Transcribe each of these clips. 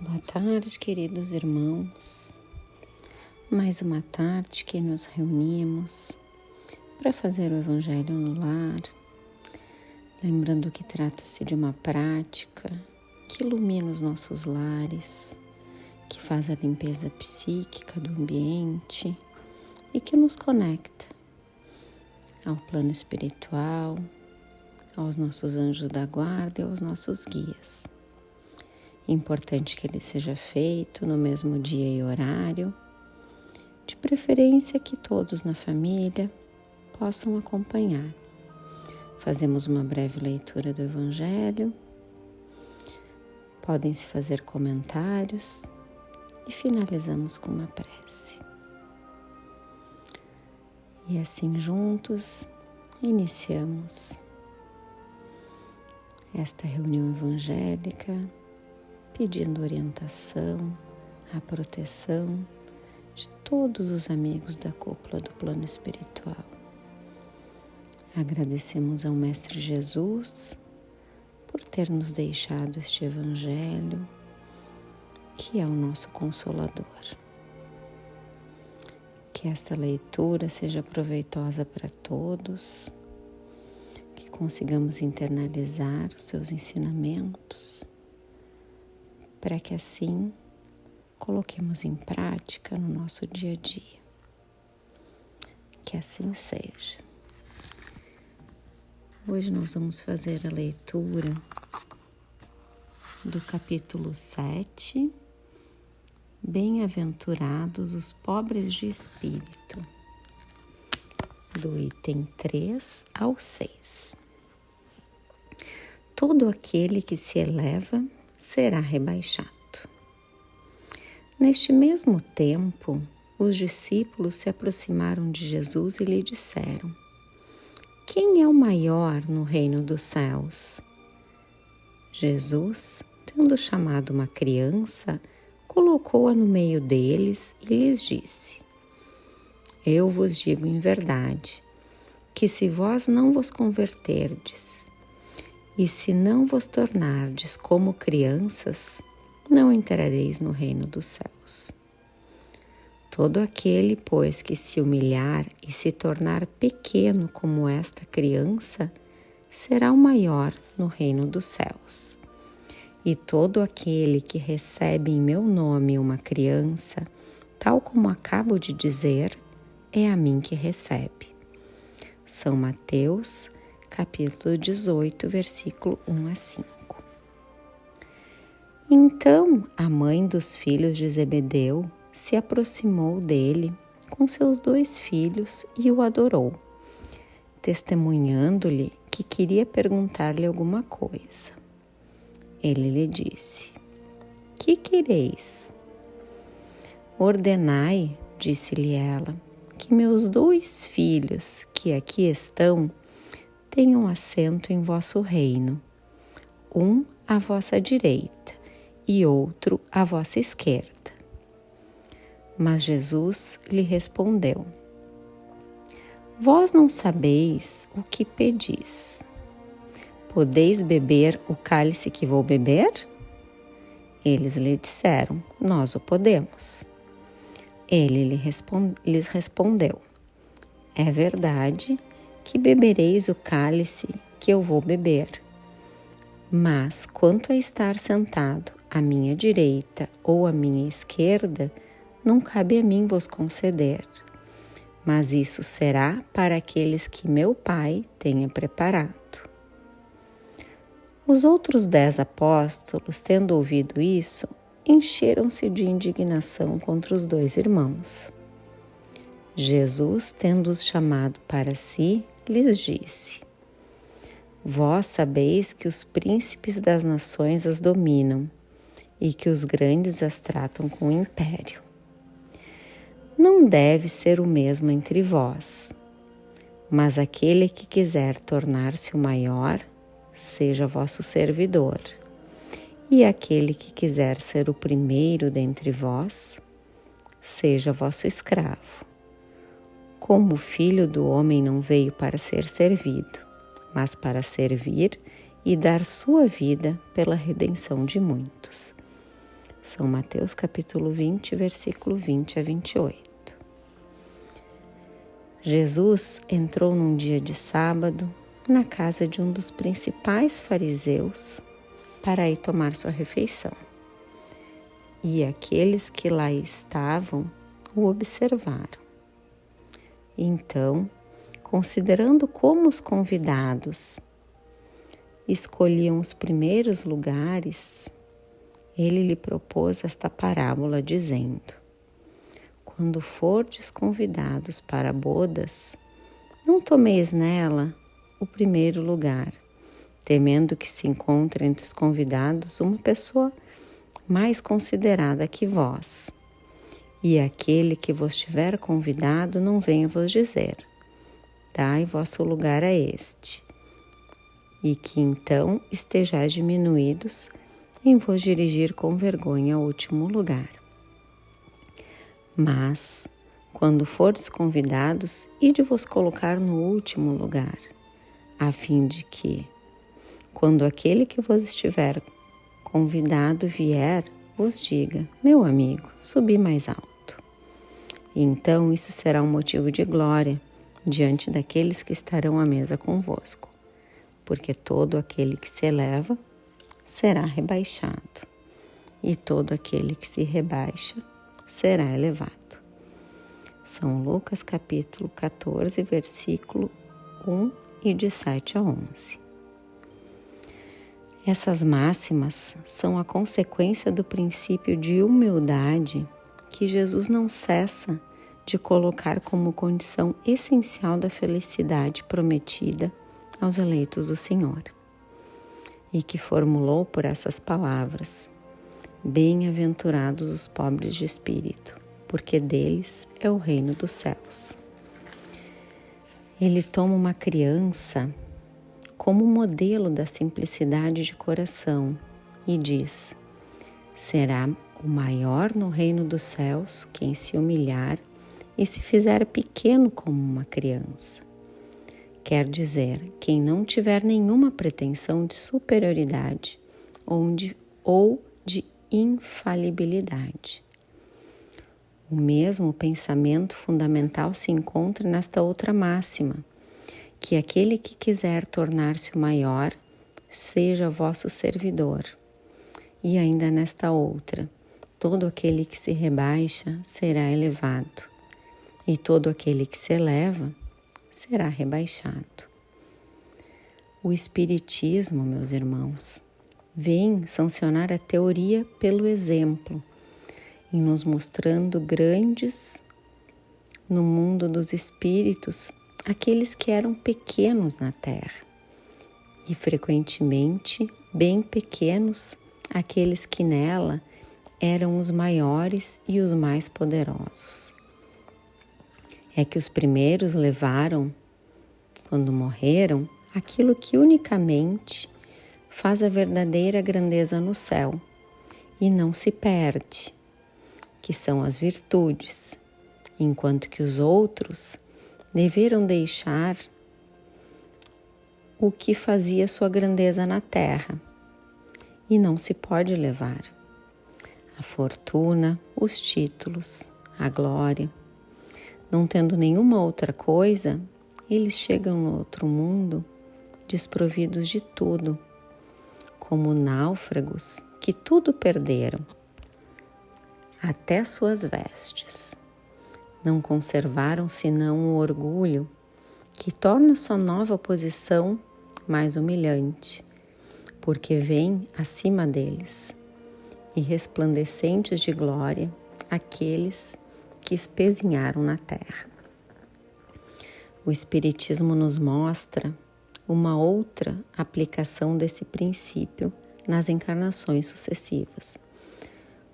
Boa tarde, queridos irmãos. Mais uma tarde que nos reunimos para fazer o Evangelho no lar, lembrando que trata-se de uma prática que ilumina os nossos lares, que faz a limpeza psíquica do ambiente e que nos conecta ao plano espiritual, aos nossos anjos da guarda e aos nossos guias. É importante que ele seja feito no mesmo dia e horário, de preferência que todos na família possam acompanhar. Fazemos uma breve leitura do Evangelho, podem se fazer comentários e finalizamos com uma prece. E assim juntos iniciamos esta reunião evangélica, pedindo orientação, a proteção de todos os amigos da cúpula do plano espiritual. Agradecemos ao Mestre Jesus por ter nos deixado este Evangelho, que é o nosso Consolador. Que esta leitura seja proveitosa para todos, que consigamos internalizar os seus ensinamentos, para que assim coloquemos em prática no nosso dia a dia. Que assim seja. Hoje nós vamos fazer a leitura do capítulo 7, Bem-aventurados os pobres de espírito, do item 3 ao 6. Todo aquele que se eleva será rebaixado. Neste mesmo tempo, os discípulos se aproximaram de Jesus e lhe disseram: Quem é o maior no reino dos céus? Jesus, tendo chamado uma criança, colocou-a no meio deles e lhes disse: Eu vos digo em verdade, que se vós não vos converterdes, e se não vos tornardes como crianças, não entrareis no reino dos céus. Todo aquele, pois, que se humilhar e se tornar pequeno como esta criança, será o maior no reino dos céus. E todo aquele que recebe em meu nome uma criança, tal como acabo de dizer, é a mim que recebe. São Mateus, capítulo 18, versículo 1 a 5. Então a mãe dos filhos de Zebedeu se aproximou dele com seus 2 filhos e o adorou, testemunhando-lhe que queria perguntar-lhe alguma coisa. Ele lhe disse: Que quereis? Ordenai, disse-lhe ela, que meus 2 filhos que aqui estão tenham assento em vosso reino, um à vossa direita e outro à vossa esquerda. Mas Jesus lhe respondeu: Vós não sabeis o que pedis. Podeis beber o cálice que vou beber? Eles lhe disseram: Nós o podemos. Ele lhes respondeu: É verdade que bebereis o cálice que eu vou beber. Mas quanto a estar sentado à minha direita ou à minha esquerda, não cabe a mim vos conceder, mas isso será para aqueles que meu Pai tenha preparado. Os outros 10 apóstolos, tendo ouvido isso, encheram-se de indignação contra os 2 irmãos. Jesus, tendo-os chamado para si, lhes disse: Vós sabeis que os príncipes das nações as dominam e que os grandes as tratam com império. Não deve ser o mesmo entre vós, mas aquele que quiser tornar-se o maior, seja vosso servidor, e aquele que quiser ser o primeiro dentre vós, seja vosso escravo. Como o Filho do Homem não veio para ser servido, mas para servir e dar sua vida pela redenção de muitos. São Mateus capítulo 20, versículo 20 a 28. Jesus entrou num dia de sábado na casa de um dos principais fariseus para ir tomar sua refeição. E aqueles que lá estavam o observaram. Então, considerando como os convidados escolhiam os primeiros lugares, ele lhe propôs esta parábola, dizendo: quando fordes convidados para bodas, não tomeis nela o primeiro lugar, temendo que se encontre entre os convidados uma pessoa mais considerada que vós. E aquele que vos tiver convidado não venha vos dizer: dai vosso lugar a este, e que então estejais diminuídos em vos dirigir com vergonha ao último lugar. Mas, quando fordes convidados, ide vos colocar no último lugar, a fim de que, quando aquele que vos estiver convidado vier, vos diga: meu amigo, subi mais alto. E então isso será um motivo de glória diante daqueles que estarão à mesa convosco, porque todo aquele que se eleva será rebaixado, e todo aquele que se rebaixa será elevado. São Lucas capítulo 14, versículo 1 e de 7 a 11. Essas máximas são a consequência do princípio de humildade que Jesus não cessa de colocar como condição essencial da felicidade prometida aos eleitos do Senhor, e que formulou por essas palavras: bem-aventurados os pobres de espírito, porque deles é o reino dos céus. Ele toma uma criança como modelo da simplicidade de coração e diz: será o maior no reino dos céus quem se humilhar e se fizer pequeno como uma criança. Quer dizer, quem não tiver nenhuma pretensão de superioridade ou de infalibilidade. O mesmo pensamento fundamental se encontra nesta outra máxima, que aquele que quiser tornar-se o maior, seja vosso servidor. E ainda nesta outra: todo aquele que se rebaixa será elevado, e todo aquele que se eleva será rebaixado. O Espiritismo, meus irmãos, vem sancionar a teoria pelo exemplo, em nos mostrando grandes no mundo dos espíritos aqueles que eram pequenos na Terra, e frequentemente bem pequenos aqueles que nela eram os maiores e os mais poderosos. É que os primeiros levaram, quando morreram, aquilo que unicamente faz a verdadeira grandeza no céu e não se perde, que são as virtudes, enquanto que os outros deveram deixar o que fazia sua grandeza na terra, e não se pode levar a fortuna, os títulos, a glória. Não tendo nenhuma outra coisa, eles chegam no outro mundo desprovidos de tudo, como náufragos que tudo perderam, até suas vestes. Não conservaram senão o orgulho, que torna sua nova posição mais humilhante, porque vem acima deles, e resplandecentes de glória, aqueles que espezinharam na terra. O Espiritismo nos mostra uma outra aplicação desse princípio nas encarnações sucessivas,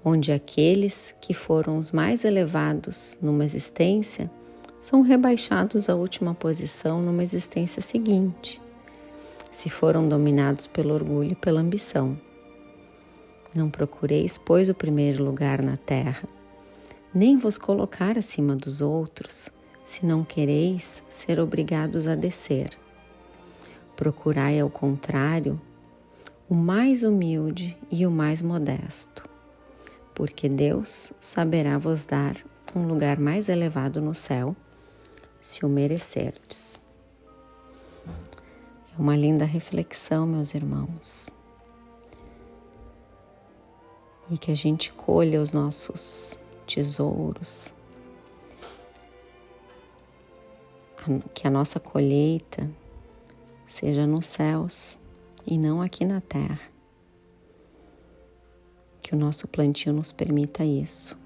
onde aqueles que foram os mais elevados numa existência são rebaixados à última posição numa existência seguinte, se foram dominados pelo orgulho e pela ambição. Não procureis, pois, o primeiro lugar na terra, nem vos colocar acima dos outros, se não quereis ser obrigados a descer. Procurai, ao contrário, o mais humilde e o mais modesto, porque Deus saberá vos dar um lugar mais elevado no céu, se o merecerdes. É uma linda reflexão, meus irmãos. E que a gente colha os nossos tesouros, que a nossa colheita seja nos céus e não aqui na terra. Que o nosso plantio nos permita isso.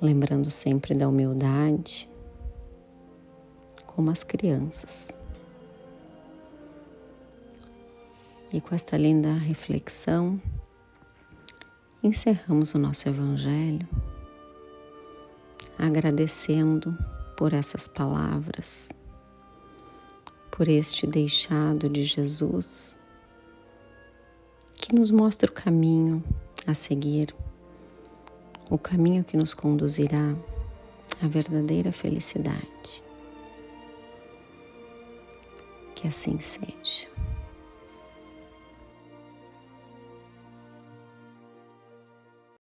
Lembrando sempre da humildade, como as crianças. E com esta linda reflexão, encerramos o nosso Evangelho, agradecendo por essas palavras, por este deixado de Jesus, que nos mostra o caminho a seguir, o caminho que nos conduzirá à verdadeira felicidade. Que assim seja.